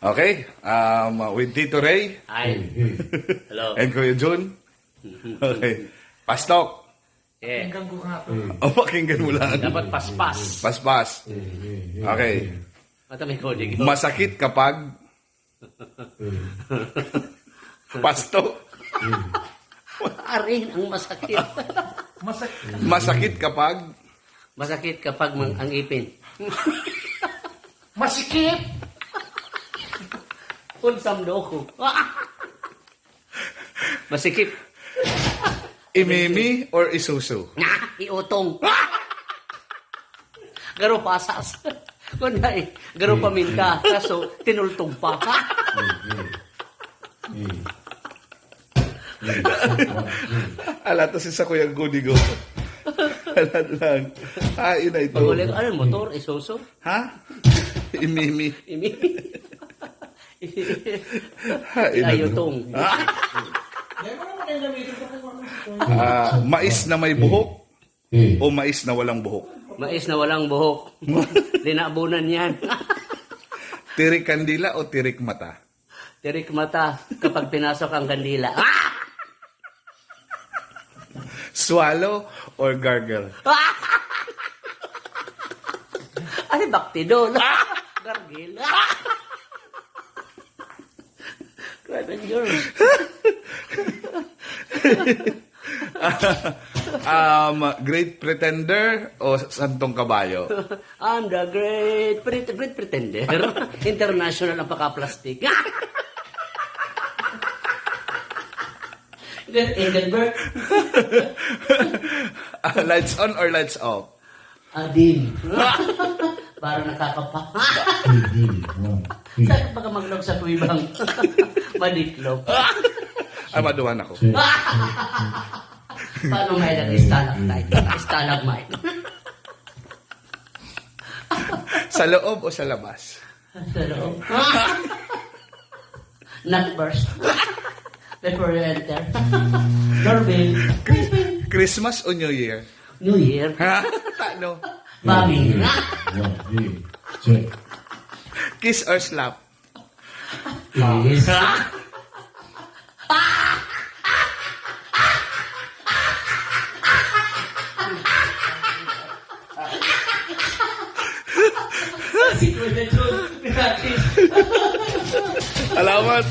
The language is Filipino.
Okay, with Tito Ray Ay. Hello. and Kuya Jun. Okay, pastok. Yeah. O, pakinggan mo lang. Dapat paspas. Paspas. Okay, Mata may coding. masakit kapag pastok. Aring ang masakit. Masakit kapag Masakit kapag ang ipin. Masikip! Unsam do ko. Masikip. imimi or isusu. Nga, iutong. Garo pasas. Kunday, garo paminta. Kaso, tinultong pa. Ala, to si sa Kuya Gudigo. Ala lang. Hain na ito. Pagulit, ano, motor, isuso? Ha? Imimi. Imi. Hain na to. Ayutong. Mais na may buhok o mais na walang buhok? Mais na walang buhok. Linabunan yan. Tirik kandila o tirik mata? Tirik mata kapag pinasok ang kandila. Swallow or gargle? Ay, baktidol. Gargil. Grabe yun. Great Pretender o Santong Kabayo? I'm the great pretender. International ang pagka-plastic. Edinburgh. Lights on or lights off? Adim. Para nakakapa. Saan baka maglog sa tuwibang? Madiklog. Ay, maduhan ako. Paano may stalactite? Stalagmite. Sa loob o sa labas? Sa loob. Not burst. Before you enter. Doorbell. Christmas o New Year? New Year. Ha? Ano? Bobby. Kiss or slap? Yes. Alamat!